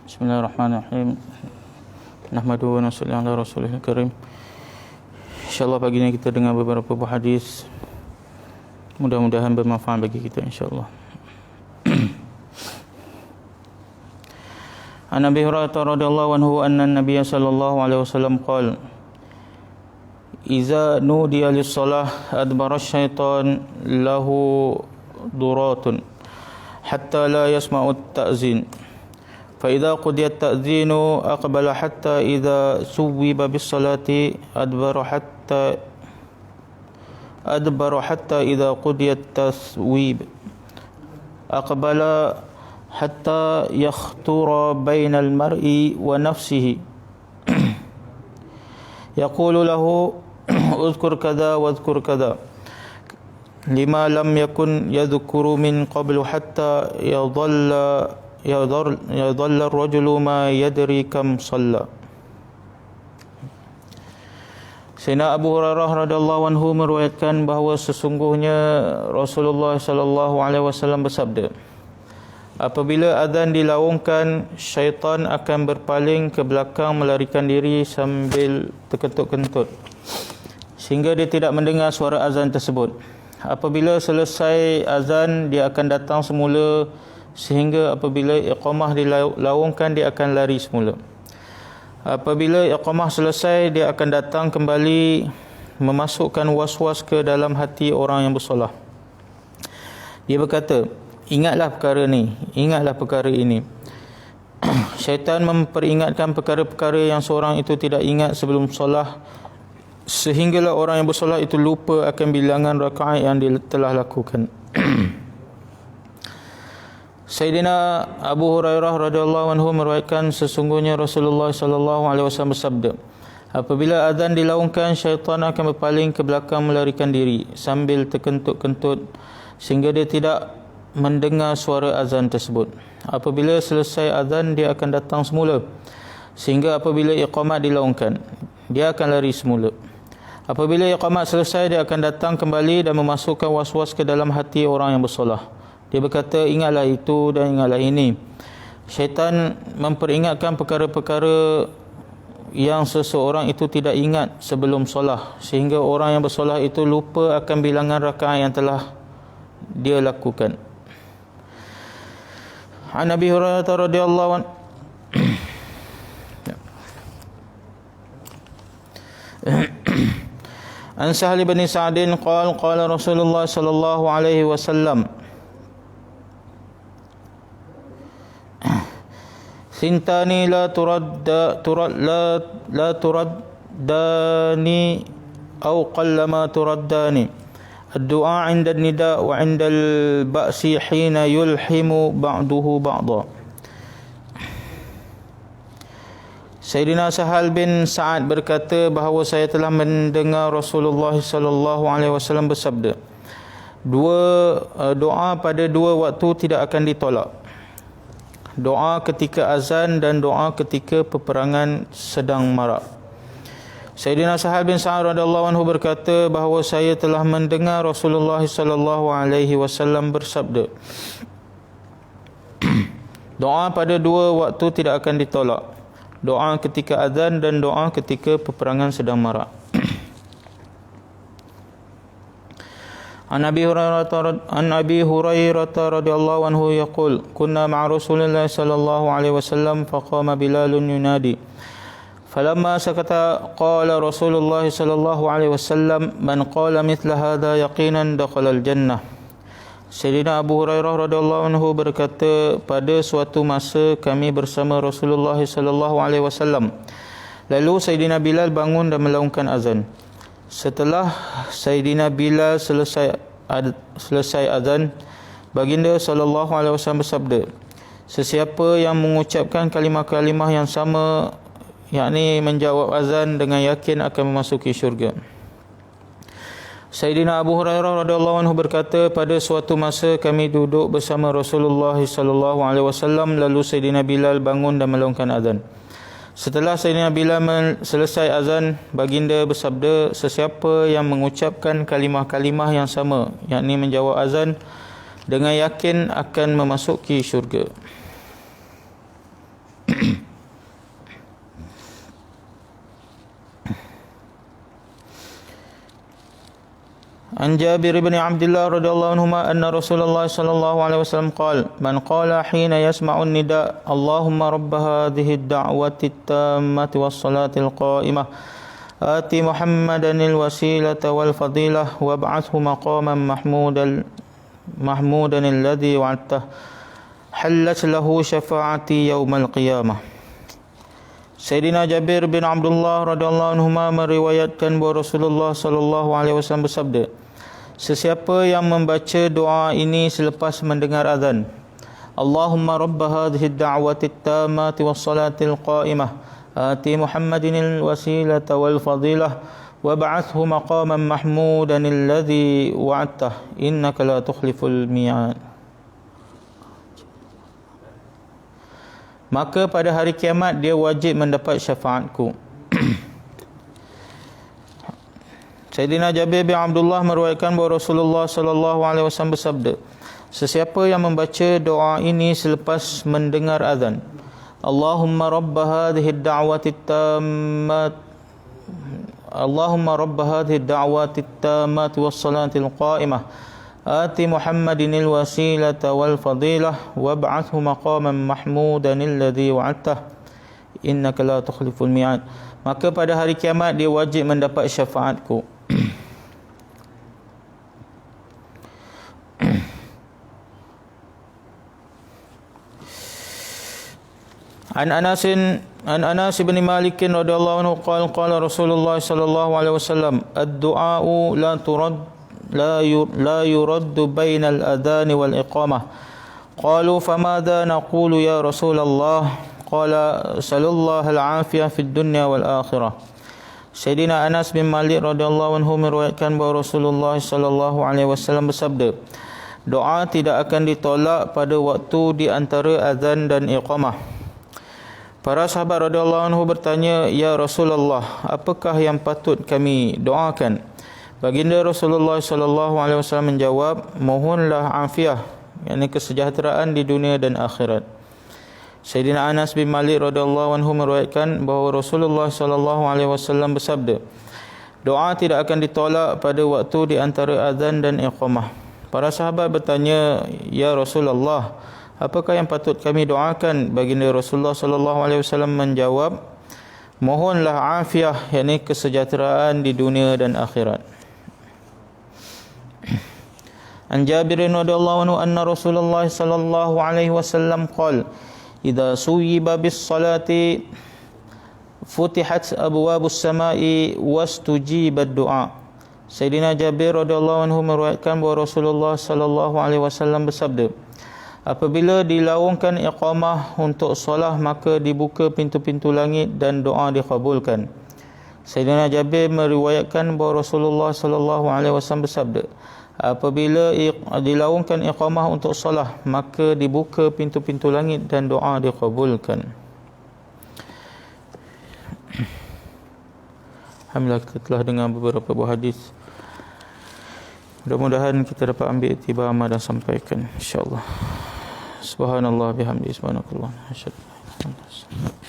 Bismillahirrahmanirrahim. Nahmaduhu wa nusalli ala rasulihil karim. InsyaAllah pagi ini kita dengar beberapa buah hadis, mudah-mudahan bermanfaat bagi kita insyaAllah. An Abi Hurairah radhiyallahu anhu anna an-nabiy sallallahu alaihi wasallam qala Iza nudiya lis-salah adbara asy-syaitan lahu duratun hatta la yasma'u at-ta'zin fa idza qudiya at-ta'zinu aqbala hatta idza suwiba bis-salati adbara hatta idza qudiya at-taswib aqbala hatta yakhtura bainal mar'i wa nafsihi yaqulu lahu uzkur kadha wa uzkur kadha lima lam yakun yadhkuru min qablu hatta yadhalla ar-rajulu ma yadri kam shalla. Sayyidina Abu Hurairah radhiyallahu anhu meriwayatkan bahawa sesungguhnya Rasulullah sallallahu alaihi wasallam bersabda, apabila azan dilaungkan, syaitan akan berpaling ke belakang melarikan diri sambil terkentut-kentut sehingga dia tidak mendengar suara azan tersebut. Apabila selesai azan, dia akan datang semula sehingga apabila iqamah dilaungkan, dia akan lari semula. Apabila iqamah selesai, dia akan datang kembali memasukkan was-was ke dalam hati orang yang bersolah. Dia berkata, ingatlah perkara ini. Syaitan memperingatkan perkara-perkara yang seorang itu tidak ingat sebelum solah, sehinggalah orang yang bersolat itu lupa akan bilangan rakaat yang dia telah lakukan. Sayyidina Abu Hurairah radhiyallahu anhu meriwayatkan sesungguhnya Rasulullah sallallahu alaihi wasallam bersabda, apabila azan dilaungkan, syaitan akan berpaling ke belakang melarikan diri sambil terkentut-kentut sehingga dia tidak mendengar suara azan tersebut. Apabila selesai azan, dia akan datang semula sehingga apabila iqamat dilaungkan, dia akan lari semula. Apabila iqamat selesai, dia akan datang kembali dan memasukkan was-was ke dalam hati orang yang bersolah. Dia berkata, ingatlah itu dan ingatlah ini. Syaitan memperingatkan perkara-perkara yang seseorang itu tidak ingat sebelum solah, sehingga orang yang bersolah itu lupa akan bilangan rakaat yang telah dia lakukan. An Abi Hurairah radhiyallahu anhu An Sahal bin Sa'din qala Rasulullah sallallahu alaihi wasallam Sintani la turaddani aw qallama turaddani ad-du'a 'inda an-nida' wa 'inda al-ba'si hina yulhimu ba'duhu ba'dha. Sayyidina Sahal bin Sa'ad berkata bahawa saya telah mendengar Rasulullah sallallahu alaihi wasallam bersabda, doa pada dua waktu tidak akan ditolak. Doa ketika azan dan doa ketika peperangan sedang marak. Sayyidina Sahal bin Sa'ad radhiyallahu anhu berkata bahawa saya telah mendengar Rasulullah sallallahu alaihi wasallam bersabda, doa pada dua waktu tidak akan ditolak. Doa ketika azan dan doa ketika peperangan sedang marak. An Abi Hurairah radhiyallahu anhu yaqul kunna ma'a Rasulillah sallallahu alaihi wasallam faqama Bilalun yunadi falamma sakata qala Rasulullah sallallahu alaihi wasallam man qala mithla hadha yaqinan dakhala al-jannah. Sayyidina Abu Hurairah radhiyallahu anhu berkata, pada suatu masa kami bersama Rasulullah sallallahu alaihi wasallam. Lalu Sayyidina Bilal bangun dan melaungkan azan. Setelah Sayyidina Bilal selesai azan, baginda sallallahu alaihi wasallam bersabda, sesiapa yang mengucapkan kalimah-kalimah yang sama, yakni menjawab azan dengan yakin akan memasuki syurga. Sayyidina Abu Hurairah radhiyallahu anhu berkata, pada suatu masa kami duduk bersama Rasulullah sallallahu alaihi wasallam, lalu Sayyidina Bilal bangun dan melaungkan azan. Setelah Sayyidina Bilal selesai azan, baginda bersabda, sesiapa yang mengucapkan kalimah-kalimah yang sama, yakni menjawab azan dengan yakin akan memasuki syurga. An Jabir bin Abdullah radhiyallahu anhuma anna Rasulullah sallallahu alaihi wasallam qala man qala hina yasma'un nida Allahumma rabb hadhihi ad-da'wati at-tammati was-salati al-qa'imah ati Muhammadan al-wasilata wal-fadilah wab'athhu maqaman mahmudan alladhi wa'adtahu halat lahu syafa'ati yaumal qiyamah. Sayyidina Jabir bin Abdullah radhiyallahu anhuma meriwayatkan bahawa Rasulullah sallallahu alaihi wasallam bersabda, sesiapa yang membaca doa ini selepas mendengar azan, Allahumma rabb hadhihi ad-da'wati at-tammati was-salati al-qa'imah ati Muhammadin al-wasilata wal-fadilah wab'athhu maqaman mahmudan alladhi wa'adtahu innaka la tukhliful mi'ad. Maka pada hari kiamat dia wajib mendapat syafaatku. Sayyidina Jabir bin Abdullah meriwayatkan bahawa Rasulullah sallallahu alaihi wasallam bersabda, sesiapa yang membaca doa ini selepas mendengar azan, Allahumma rabb hadhihi ad-da'wati at-tammat Allahumma rabb hadhihi ad-da'wati at-tammat was-salati al-qa'imah ati Muhammadin al-wasilata wal-fadilah wab'athhu maqaman mahmudan alladhi wa'adtahu innaka la tukhliful mi'ad. Maka pada hari kiamat dia wajib mendapat syafaatku. An Anas bin Malik radhiyallahu anhu qala Rasulullah sallallahu alaihi wasallam ad-du'a'u la yuraddu bainal adhan wal iqamah. Qalu famadha naqulu ya Rasulullah? Qala sallallahu al-afiyah fid dunya wal akhirah. Sayyidina Anas bin Malik radhiyallahu anhu meriwayatkan bahawa Rasulullah sallallahu alaihi wasallam bersabda, doa tidak akan ditolak pada waktu di antara azan dan iqamah. Para sahabat radhiyallahu anhu bertanya, ya Rasulullah, apakah yang patut kami doakan? Baginda Rasulullah sallallahu alaihi wasallam menjawab, mohonlah afiah, yakni kesejahteraan di dunia dan akhirat. Sayyidina Anas bin Malik radhiyallahu anhu meriwayatkan bahawa Rasulullah sallallahu alaihi wasallam bersabda, doa tidak akan ditolak pada waktu di antara azan dan iqamah. Para sahabat bertanya, ya Rasulullah, apakah yang patut kami doakan? Baginda Rasulullah sallallahu alaihi wasallam menjawab, mohonlah afiah, yakni kesejahteraan di dunia dan akhirat. An Jabir radhiyallahu anhu anna Rasulullah sallallahu alaihi wasallam qala, idza suyiba bis salati futihat abwabus samai wastujibat du'a. Sayyidina Jabir radhiyallahu anhu meriwayatkan bahawa Rasulullah sallallahu alaihi wasallam bersabda, apabila dilaungkan iqamah untuk solat maka dibuka pintu-pintu langit dan doa dikabulkan. Sayyidina Jabir meriwayatkan bahawa Rasulullah sallallahu alaihi wasallam bersabda, apabila dilaungkan iqamah untuk solat maka dibuka pintu-pintu langit dan doa dikabulkan. Alhamdulillah, kita telah dengar beberapa buah hadis. Mudah-mudahan kita dapat ambil iktibar amal dan sampaikan, insya-Allah. Subhanallah bihamdihi subhanakallah. Asyhadu an la ilaha illa anta